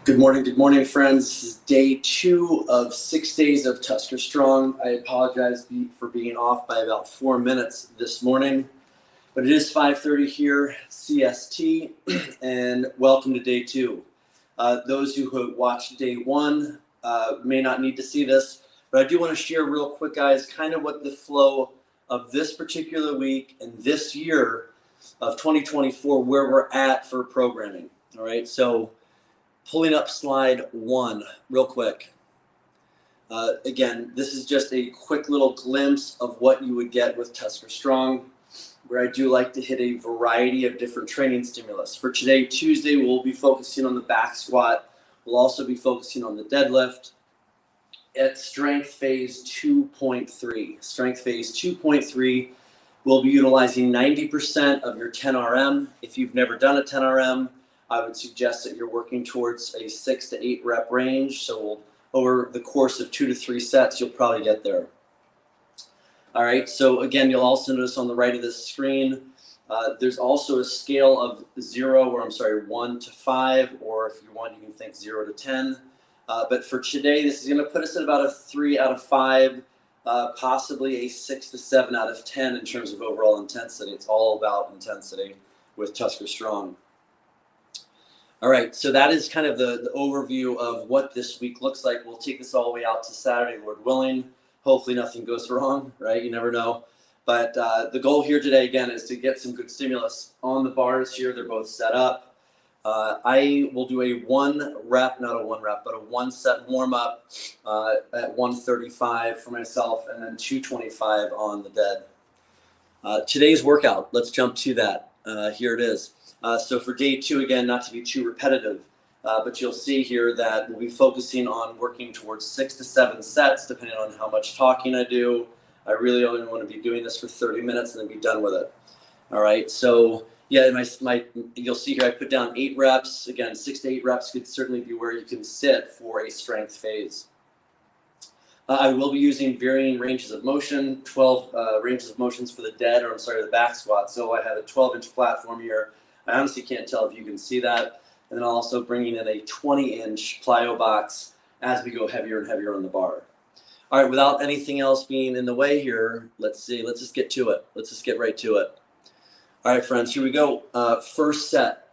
Good morning, friends. This is day 2 of 6 days of TuskerStrong. I apologize for being off by about 4 minutes this morning, but it is 5:30 here, CST, and welcome to day 2. Those who have watched day 1 may not need to see this, but I do want to share real quick, guys, kind of what the flow of this particular week and this year of 2024, where we're at for programming. All right, so pulling up slide 1 real quick. Again, this is just a quick little glimpse of what you would get with TuskerStrong, where I do like to hit a variety of different training stimulus. For today, Tuesday, we'll be focusing on the back squat. We'll also be focusing on the deadlift at strength phase 2.3. Strength phase 2.3, we'll be utilizing 90% of your 10 RM. If you've never done a 10 RM, I would suggest that you're working towards a 6 to 8 rep range. So over the course of 2 to 3 sets, you'll probably get there. All right, so again, you'll also notice on the right of this screen, there's also a scale of 1 to 5, or if you want, you can think 0 to 10. But for today, this is gonna put us at about a 3 out of 5, possibly a 6 to 7 out of 10 in terms of overall intensity. It's all about intensity with TuskerStrong. All right, so that is kind of the overview of what this week looks like. We'll take this all the way out to Saturday, Lord willing. Hopefully nothing goes wrong, right? You never know. But the goal here today, again, is to get some good stimulus on the bars here. They're both set up. I will do a 1 rep, not a 1 rep, but a 1 set warm up at 135 for myself, and then 225 on the dead. Today's workout, let's jump to that. Here it is. So for day 2, again, not to be too repetitive, but you'll see here that we'll be focusing on working towards 6 to 7 sets, depending on how much talking I do. I really only want to be doing this for 30 minutes and then be done with it. All right, so yeah, you'll see here I put down 8 reps. Again, 6 to 8 reps could certainly be where you can sit for a strength phase. I will be using varying ranges of motion, 12 ranges of motions for the the back squat. So I have a 12-inch platform here. I honestly can't tell if you can see that. And then also bringing in a 20-inch plyo box as we go heavier and heavier on the bar. All right, without anything else being in the way here, let's just get to it. Let's just get right to it. All right, friends, here we go. First set,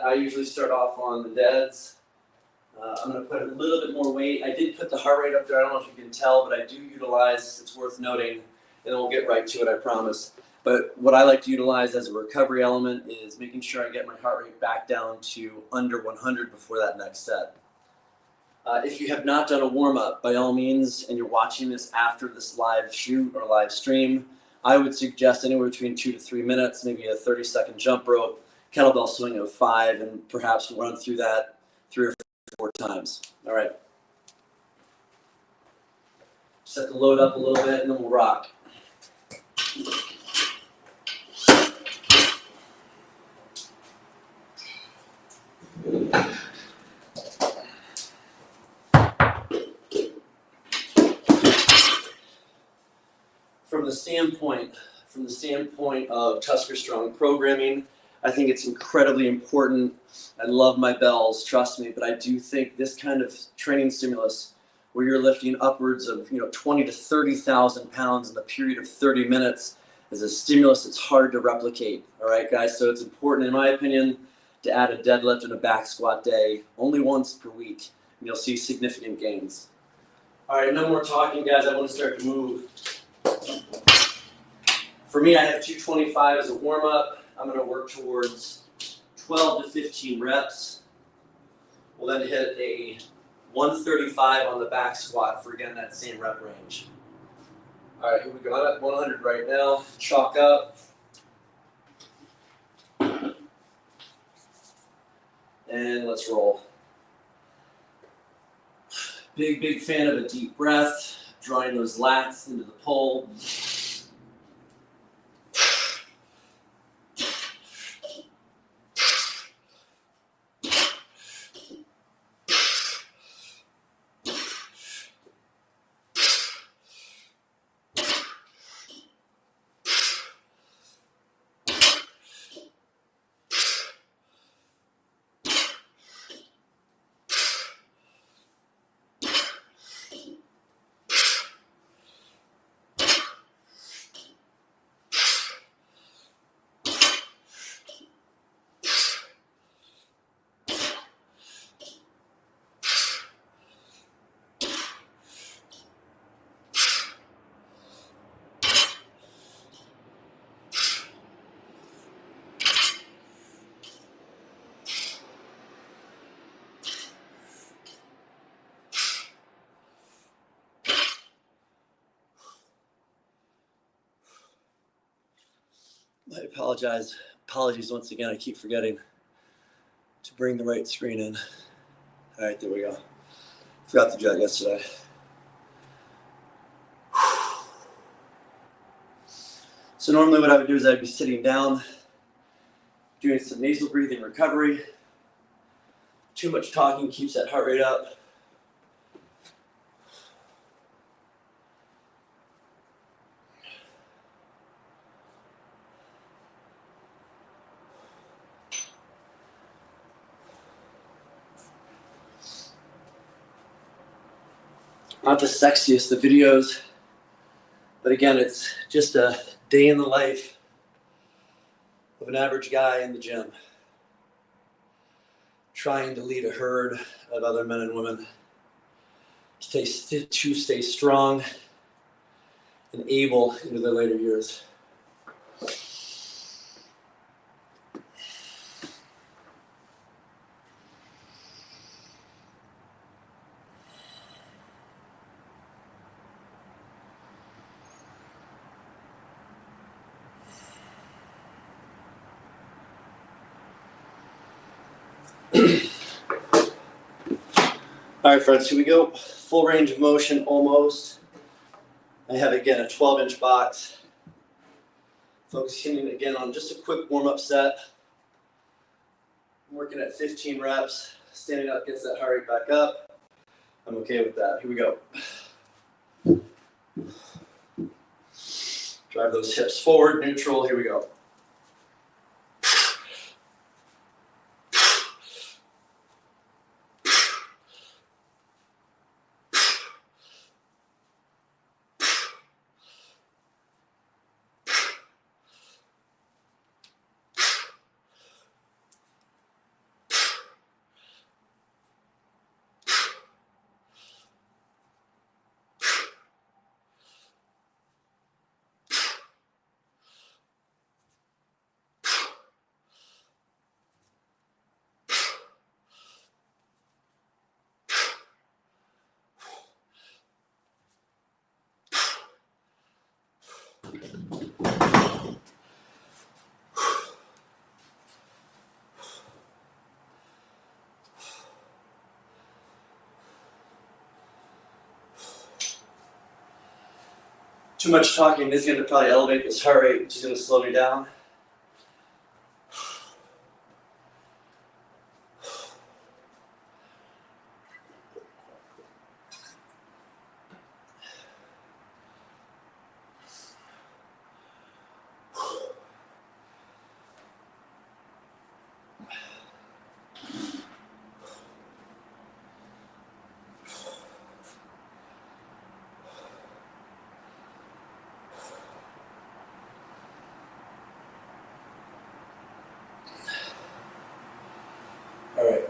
I usually start off on the deads. I'm gonna put a little bit more weight. I did put the heart rate up there. I don't know if you can tell, but I do utilize, it's worth noting, and then we'll get right to it, I promise. But what I like to utilize as a recovery element is making sure I get my heart rate back down to under 100 before that next set. If you have not done a warm-up, by all means, and you're watching this after this live shoot or live stream, I would suggest anywhere between 2 to 3 minutes, maybe a 30-second jump rope, kettlebell swing of 5, and perhaps run through that 3 or 4 times. All right. Set the load up a little bit, and then we'll rock. From the standpoint of TuskerStrong programming, I think it's incredibly important. I love my bells, trust me, but I do think this kind of training stimulus where you're lifting upwards of 20 to 30,000 pounds in a period of 30 minutes is a stimulus that's hard to replicate. All right, guys, so it's important, in my opinion, to add a deadlift and a back squat day only once per week, and you'll see significant gains. All right, no more talking, guys. I want to start to move. For me, I have 225 as a warm-up. I'm going to work towards 12 to 15 reps. We'll then hit a 135 on the back squat for, again, that same rep range. All right, here we go. I'm at 100 right now. Chalk up. And let's roll. Big fan of a deep breath, drawing those lats into the pole. I apologize. Apologies once again. I keep forgetting to bring the right screen in. All right, there we go. Forgot to do that yesterday. So normally what I would do is I'd be sitting down, doing some nasal breathing recovery. Too much talking keeps that heart rate up. Not the sexiest of videos, but again, it's just a day in the life of an average guy in the gym, trying to lead a herd of other men and women to stay strong and able into their later years. All right, friends, here we go. Full range of motion, almost. I have, again, a 12-inch box. Focusing again on just a quick warm-up set. I'm working at 15 reps. Standing up gets that heart rate back up. I'm okay with that. Here we go. Drive those hips forward, neutral. Here we go. Too much talking is going to probably elevate this heart rate, which is going to slow me down. All right.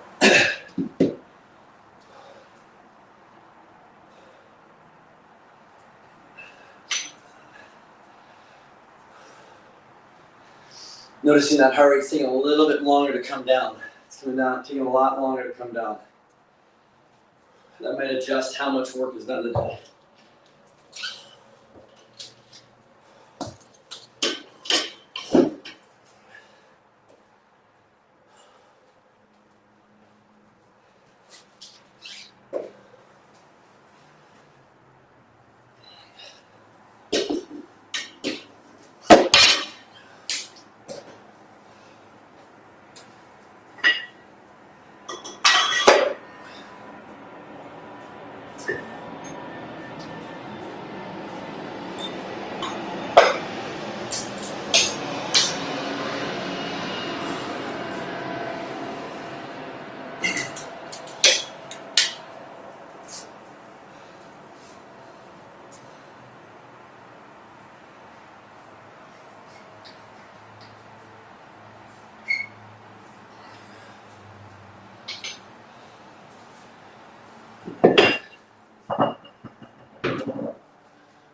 Noticing that heart rate's taking a little bit longer to come down. It's coming down, taking a lot longer to come down. That might adjust how much work is done today.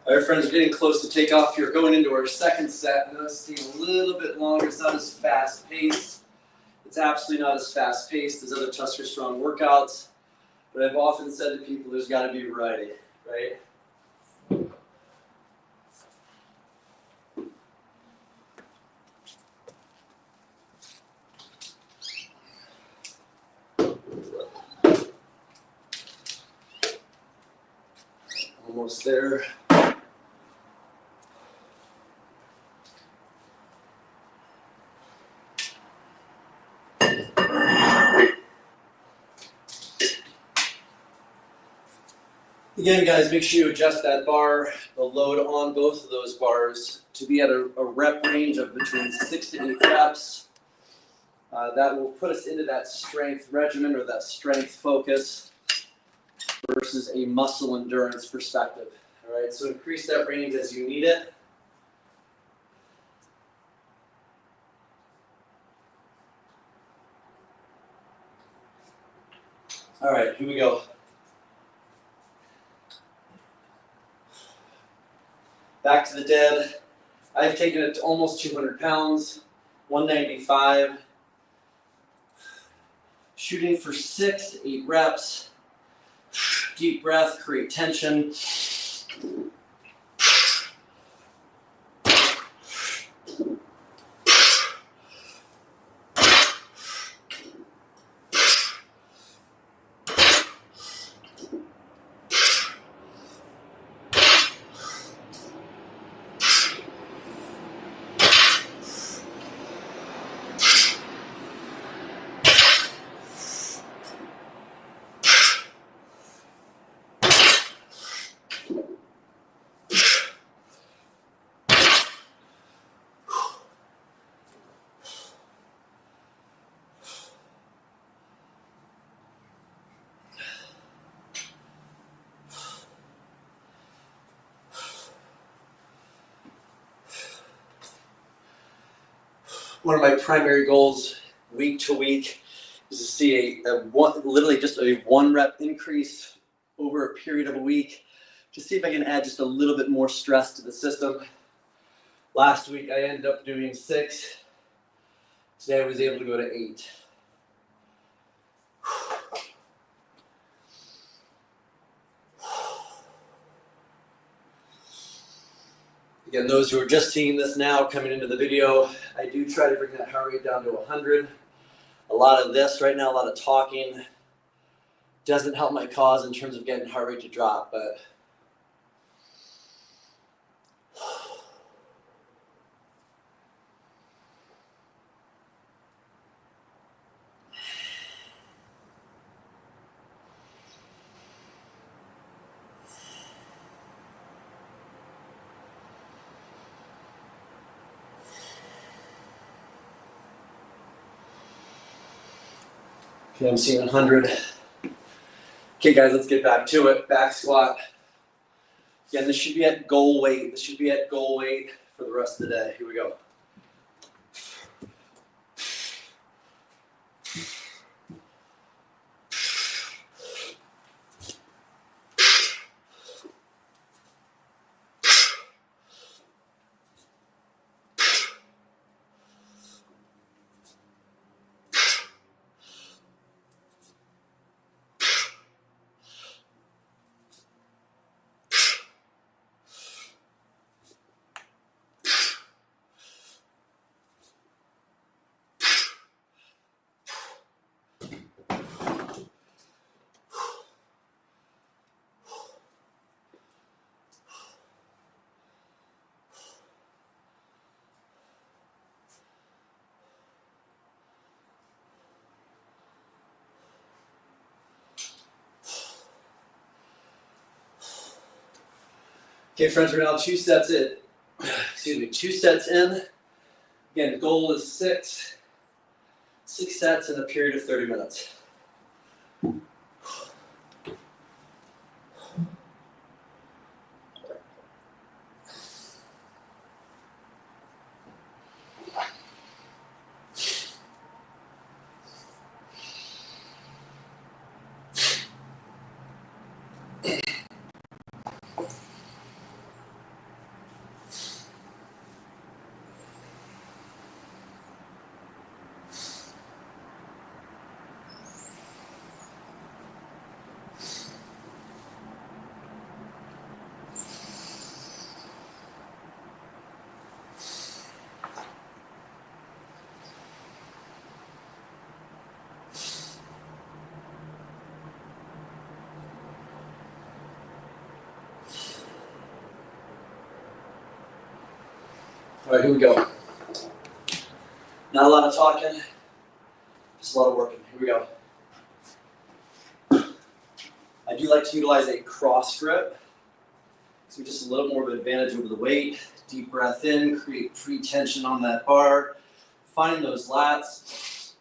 All right, friends, we're getting close to takeoff here. Going into our second set. I know it's taking a little bit longer. It's not as fast paced. It's absolutely not as fast paced as other TuskerStrong workouts. But I've often said to people, there's got to be variety, right? Almost there. Again, guys, make sure you adjust that bar, the load on both of those bars, to be at a rep range of between 6 to 8 reps. That will put us into that strength regimen or that strength focus versus a muscle endurance perspective. All right, so increase that range as you need it. All right, here we go. Back to the dead. I've taken it to almost 200 pounds, 195. Shooting for 6 to 8 reps. Deep breath, create tension. One of my primary goals week to week is to see literally just a 1 rep increase over a period of a week to see if I can add just a little bit more stress to the system. Last week I ended up doing 6. Today I was able to go to 8. Again, those who are just seeing this now, coming into the video, I do try to bring that heart rate down to 100. A lot of this right now, a lot of talking, doesn't help my cause in terms of getting heart rate to drop, but okay, I'm seeing 100. Okay, guys, let's get back to it. Back squat. Again, this should be at goal weight. This should be at goal weight for the rest of the day. Here we go. Okay, friends, we're now 2 sets in. Excuse me, 2 sets in. Again, the goal is 6 sets in a period of 30 minutes. All right, here we go. Not a lot of talking, just a lot of working. Here we go. I do like to utilize a cross grip, so just a little more of an advantage over the weight. Deep breath in, create pre-tension on that bar. Find those lats.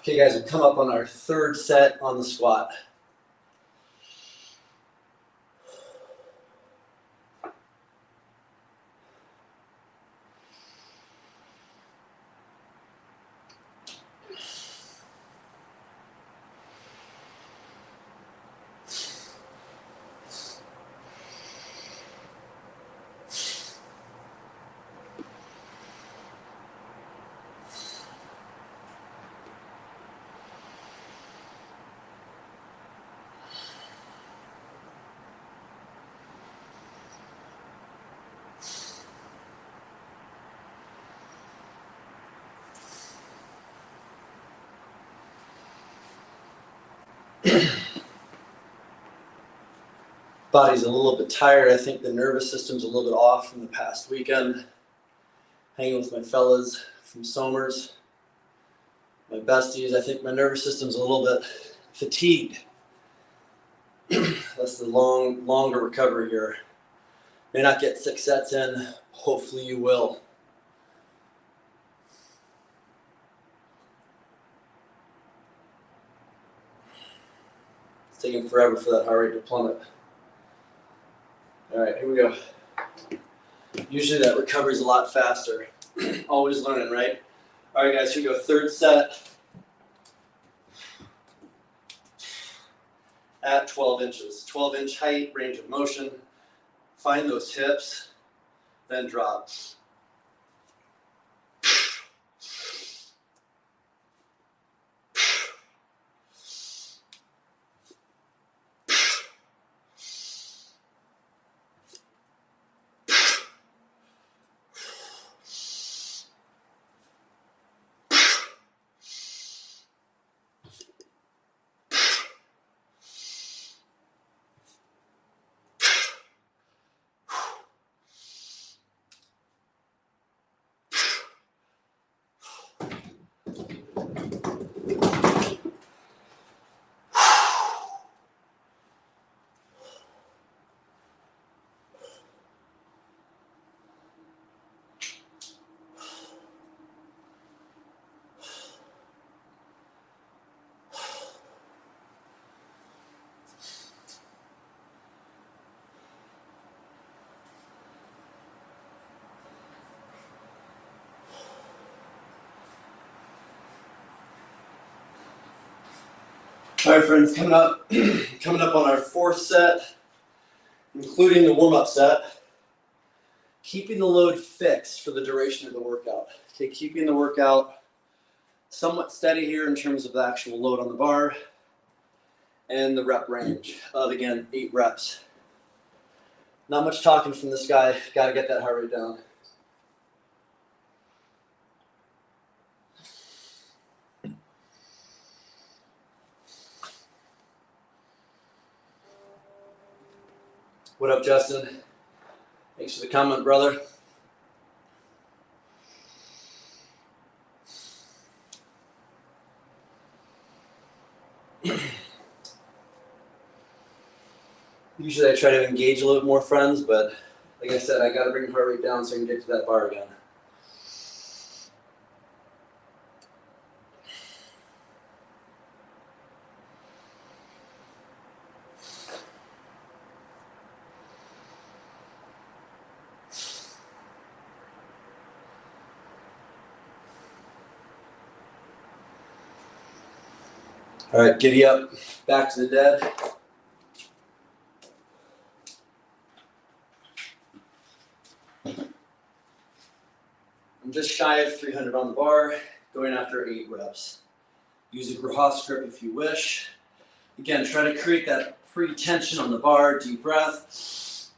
Okay guys, we've come up on our third set on the squat. Body's a little bit tired. I think the nervous system's a little bit off from the past weekend. Hanging with my fellas from Somers, my besties. I think my nervous system's a little bit fatigued. That's the longer recovery here. May not get 6 sets in. Hopefully you will. It's taking forever for that heart rate to plummet. All right, here we go. Usually that recovery is a lot faster. Always learning, right? All right, guys, here we go. Third set at 12 inches. 12-inch height, range of motion. Find those hips, then drop. All right, friends, coming up on our fourth set, including the warm-up set. Keeping the load fixed for the duration of the workout. Okay, keeping the workout somewhat steady here in terms of the actual load on the bar and the rep range of, again, 8 reps. Not much talking from this guy. Got to get that heart rate down. What up, Justin? Thanks for the comment, brother. Usually I try to engage a little bit more, friends, but like I said, I got to bring the heart rate down so I can get to that bar again. All right, giddy up, back to the dead. I'm just shy of 300 on the bar, going after 8 reps. Use a Grahas grip if you wish. Again, try to create that free tension on the bar, deep breath.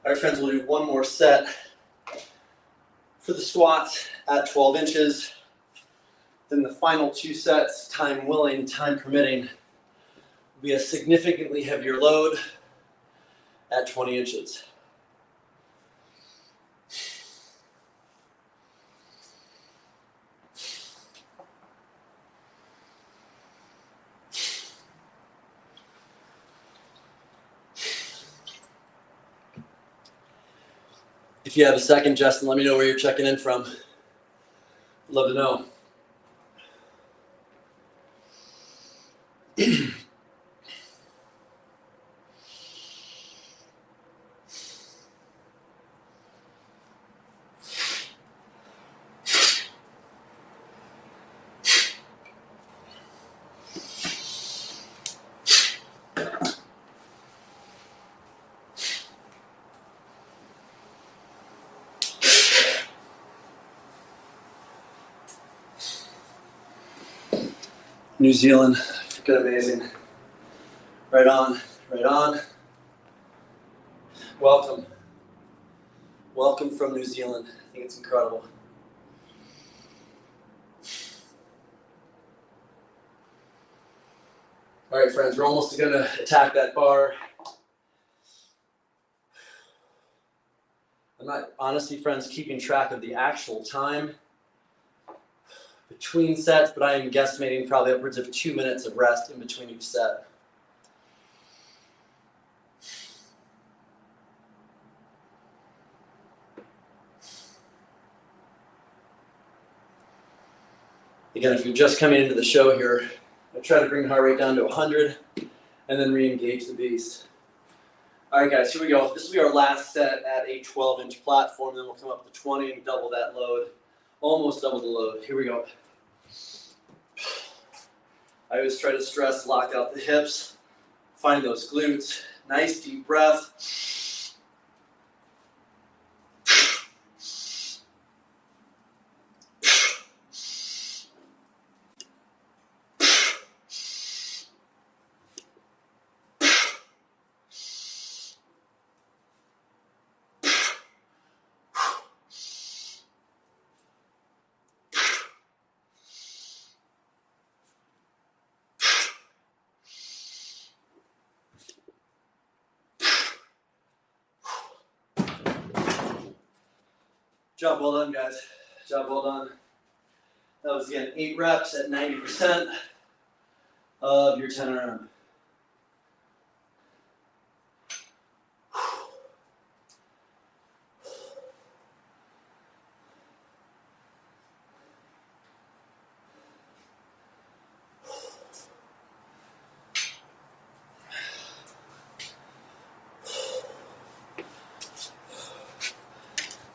All right, friends, we'll do one more set for the squats at 12 inches. Then the final 2 sets, time willing, time permitting, will be a significantly heavier load at 20 inches. If you have a second, Justin, let me know where you're checking in from. I'd love to know. New Zealand, freaking amazing. Right on, right on. Welcome. Welcome from New Zealand. I think it's incredible. All right, friends, we're almost going to attack that bar. I'm not, honestly, friends, keeping track of the actual time between sets, but I am guesstimating probably upwards of 2 minutes of rest in between each set. Again, if you're just coming into the show here, I try to bring the heart rate down to 100 and then re-engage the beast. All right, guys, here we go. This will be our last set at a 12-inch platform. Then we'll come up to 20 and double that load. Almost double the load. Here we go. I always try to stress, lock out the hips, find those glutes. Nice deep breath. Job well done, guys. Job well done. That was, again, 8 reps at 90% of your 10 RM.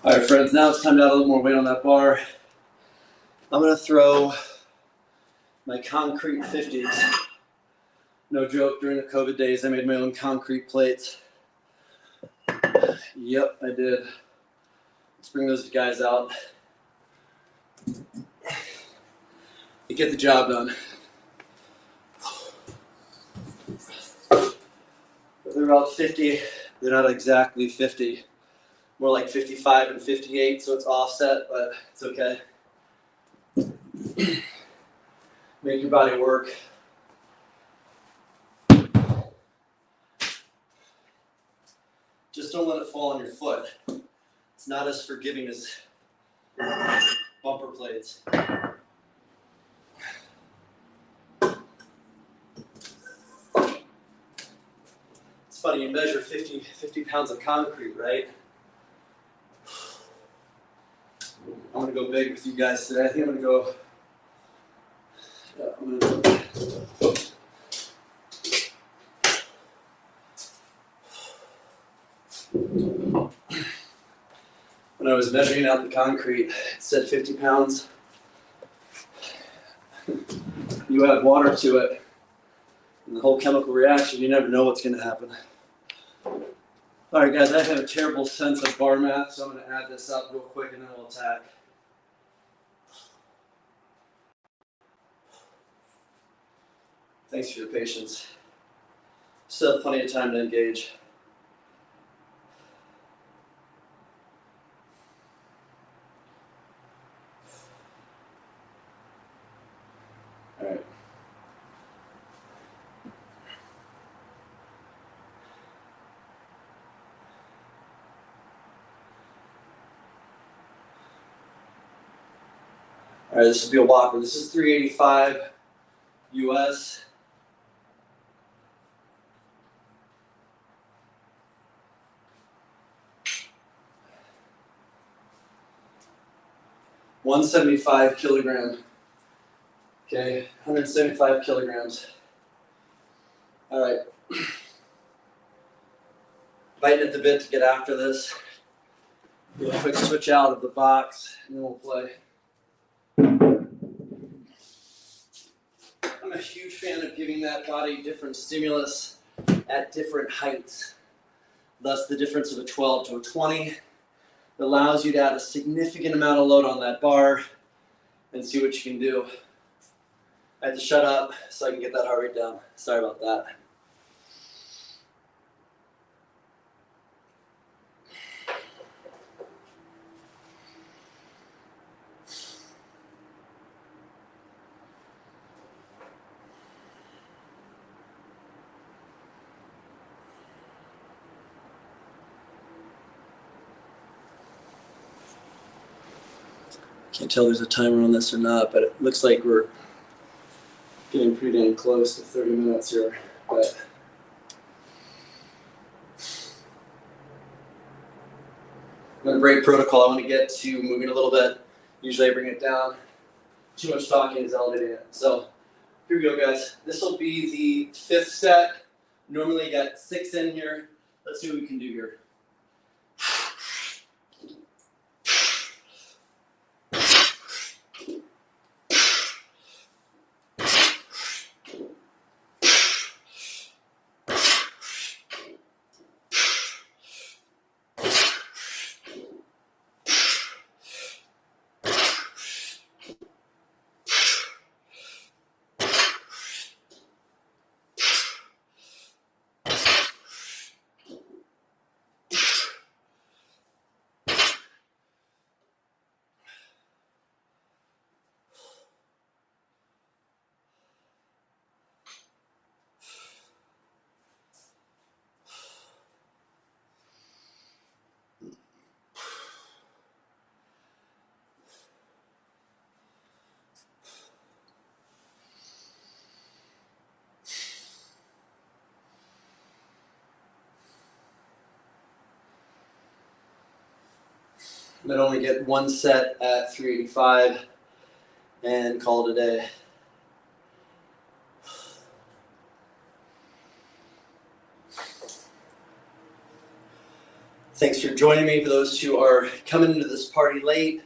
All right, friends, now it's time to add a little more weight on that bar. I'm going to throw my concrete 50s. No joke, during the COVID days, I made my own concrete plates. Yep, I did. Let's bring those guys out. You get the job done. They're about 50. They're not exactly 50. More like 55 and 58, so it's offset, but it's okay. Make your body work. Just don't let it fall on your foot. It's not as forgiving as bumper plates. It's funny, you measure 50 pounds of concrete, right? I'm gonna go big with you guys today. I think I'm gonna go. When I was measuring out the concrete, it said 50 pounds. You add water to it, and the whole chemical reaction, you never know what's going to happen. All right, guys, I have a terrible sense of bar math, so I'm going to add this up real quick, and then we'll attack. Thanks for your patience. Still have plenty of time to engage. All right. All right, this will be a whopper. This is 385 US. $175 kilogram. Okay, 175 kilograms. All right. Biting at the bit to get after this. Do a quick switch out of the box, and then we'll play. I'm a huge fan of giving that body different stimulus at different heights. Thus the difference of a 12 to a 20. It allows you to add a significant amount of load on that bar and see what you can do. I had to shut up so I can get that heart rate down. Sorry about that. Can't tell if there's a timer on this or not, but it looks like we're getting pretty dang close to 30 minutes here. But I'm going to break protocol. I want to get to moving a little bit. Usually I bring it down. Too much talking is elevating it. So here we go, guys. This will be the 5th set. Normally you got 6 in here. Let's see what we can do here. I'm going to only get 1 set at 385 and call it a day. Thanks for joining me. For those who are coming into this party late,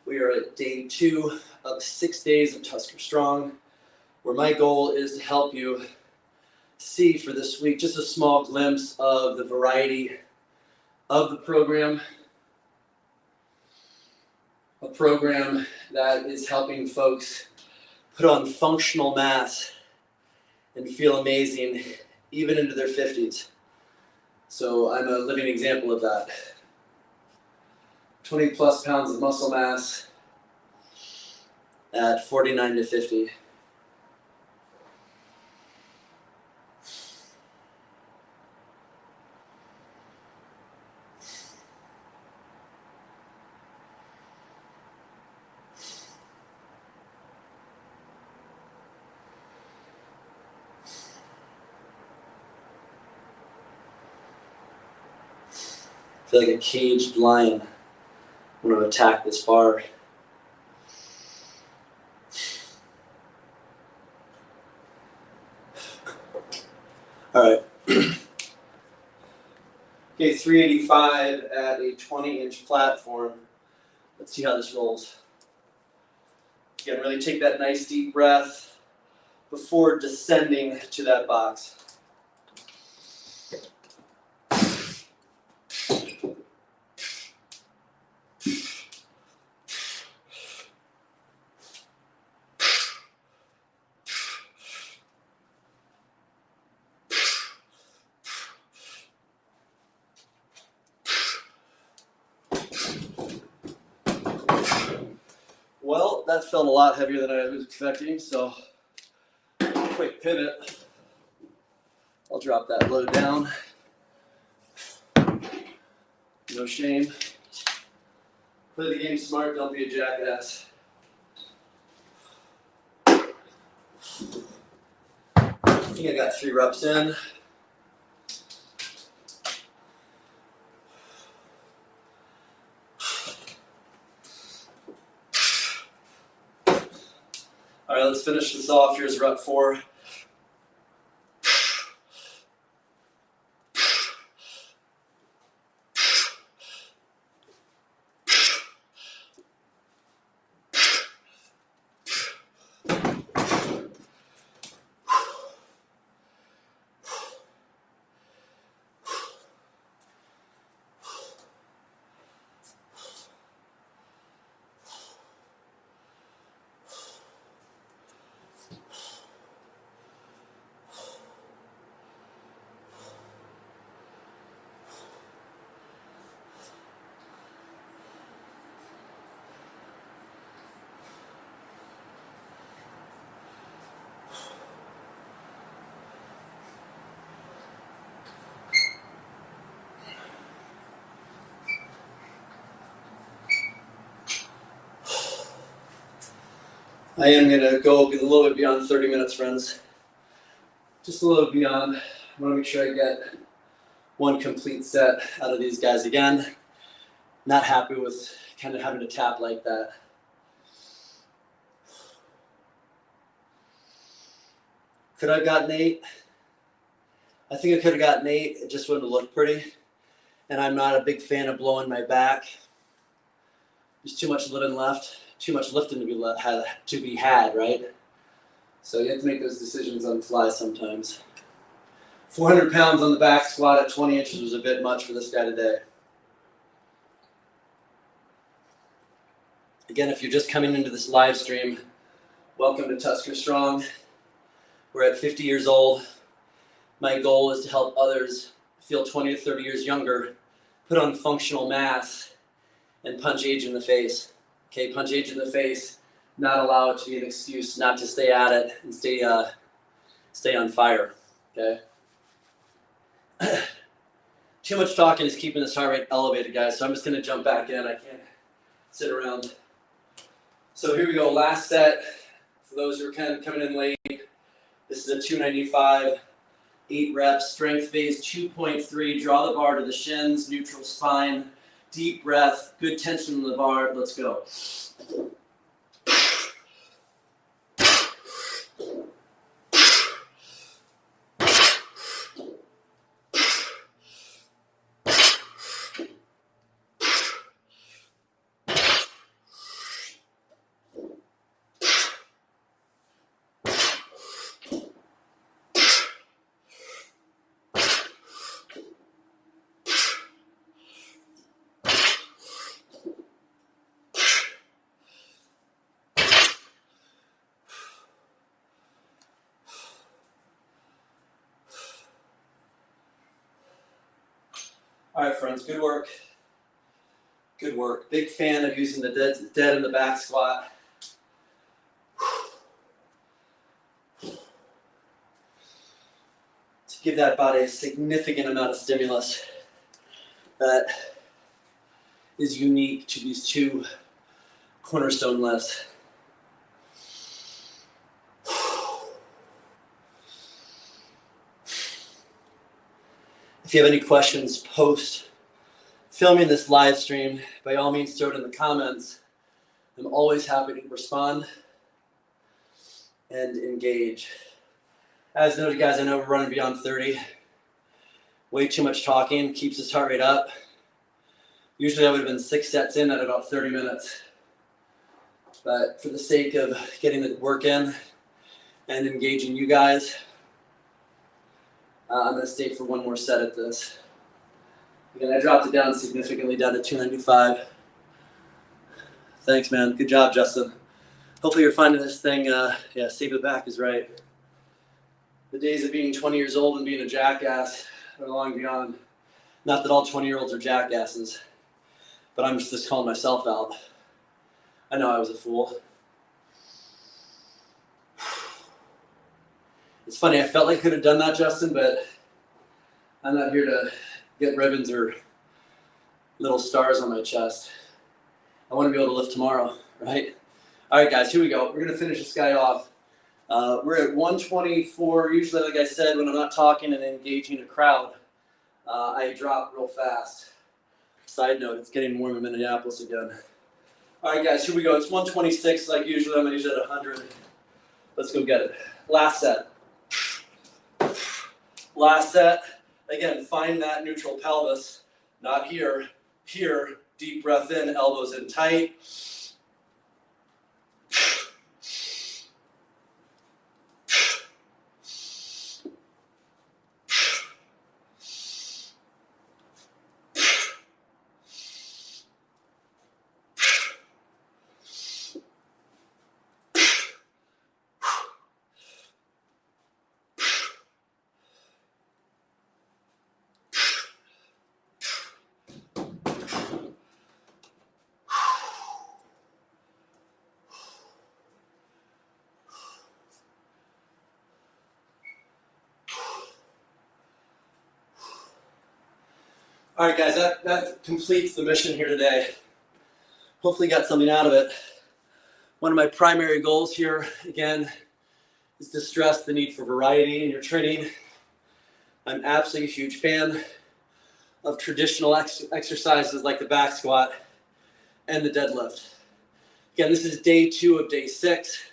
we are at day 2 of 6 days of TuskerStrong. where my goal is to help you see for this week just a small glimpse of the variety of the program. A program that is helping folks put on functional mass and feel amazing even into their 50s. So I'm a living example of that. 20 plus pounds of muscle mass at 49 to 50. I feel like a caged lion when I attack this bar. All right. Okay, 385 at a 20-inch platform. Let's see how this rolls. Again, really take that nice deep breath before descending to that box. Well, that felt a lot heavier than I was expecting, so quick pivot. I'll drop that load down. No shame. Play the game smart, don't be a jackass. I think I got 3 reps in. All right, let's finish this off. Here's rep 4. I am going to go a little bit beyond 30 minutes, friends. Just a little beyond. I want to make sure I get one complete set out of these guys again. Not happy with kind of having to tap like that. Could I have gotten 8? I think I could have gotten 8. It just wouldn't have looked pretty. And I'm not a big fan of blowing my back. There's too much lifting left. Too much lifting to be had, right? So you have to make those decisions on the fly sometimes. 400 pounds on the back squat at 20 inches was a bit much for this guy today. Again, if you're just coming into this live stream, welcome to TuskerStrong. We're at 50 years old. My goal is to help others feel 20 to 30 years younger, put on functional mass, and punch age in the face. Okay, punch age in the face, not allow it to be an excuse not to stay at it and stay on fire, okay? Too much talking is keeping this heart rate elevated, guys, so I'm just gonna jump back in. I can't sit around. So here we go, last set. For those who are kind of coming in late, this is a 295, 8 reps, strength phase 2.3. Draw the bar to the shins, neutral spine, deep breath, good tension on the bar. Let's go. All right, friends, good work. Good work. Big fan of using the dead in the back squat. To give that body a significant amount of stimulus that is unique to these two cornerstone lifts. If you have any questions post filming this live stream, by all means throw it in the comments. I'm always happy to respond and engage. As noted, guys, I know we're running beyond 30. Way too much talking, keeps this heart rate up. Usually I would have been 6 sets in at about 30 minutes. But for the sake of getting the work in and engaging you guys, I'm going to stay for one more set at this. Again, I dropped it down significantly, down to 295. Thanks, man. Good job, Justin. Hopefully you're finding this thing, save the back is right. The days of being 20 years old and being a jackass are long beyond. Not that all 20-year-olds are jackasses, but I'm just calling myself out. I know I was a fool. It's funny, I felt like I could have done that, Justin, but I'm not here to get ribbons or little stars on my chest. I want to be able to lift tomorrow, right? All right, guys, here we go. We're going to finish this guy off. We're at 124. Usually, like I said, when I'm not talking and engaging a crowd, I drop real fast. Side note, it's getting warm in Minneapolis again. All right, guys, here we go. It's 126 like usually. I'm going to use it at 100. Let's go get it. Last set. Last set. Again, find that neutral pelvis. Not here. Here. Deep breath in, elbows in tight. All right, guys, that completes the mission here today. Hopefully got something out of it. One of my primary goals here, again, is to stress the need for variety in your training. I'm absolutely a huge fan of traditional exercises like the back squat and the deadlift. Again, this is day 2 of day 6.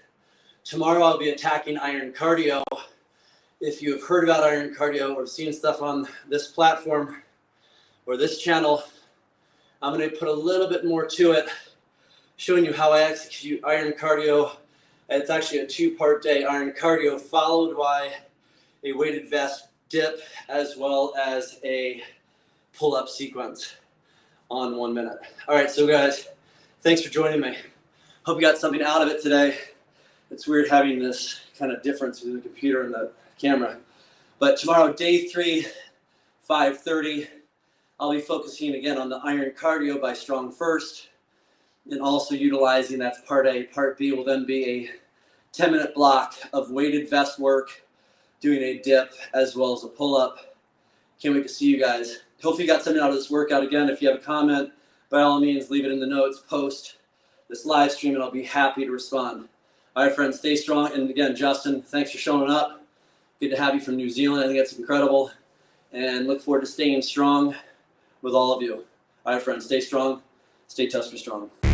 Tomorrow I'll be attacking iron cardio. If you have heard about iron cardio or seen stuff on this platform or this channel, I'm going to put a little bit more to it, showing you how I execute iron cardio. It's actually a 2-part day, iron cardio followed by a weighted vest dip as well as a pull-up sequence on 1 minute. All right, so guys, thanks for joining me. Hope you got something out of it today. It's weird having this kind of difference between the computer and the camera. But tomorrow, day 3, 5:30, I'll be focusing again on the iron cardio by Strong First, and also utilizing, that's part A. Part B will then be a 10-minute block of weighted vest work, doing a dip as well as a pull-up. Can't wait to see you guys. Hopefully you got something out of this workout. Again, if you have a comment, by all means, leave it in the notes, post this live stream, and I'll be happy to respond. All right, friends, stay strong. And again, Justin, thanks for showing up. Good to have you from New Zealand. I think that's incredible. And look forward to staying strong with all of you. All right, friends, stay strong. Stay TuskerStrong.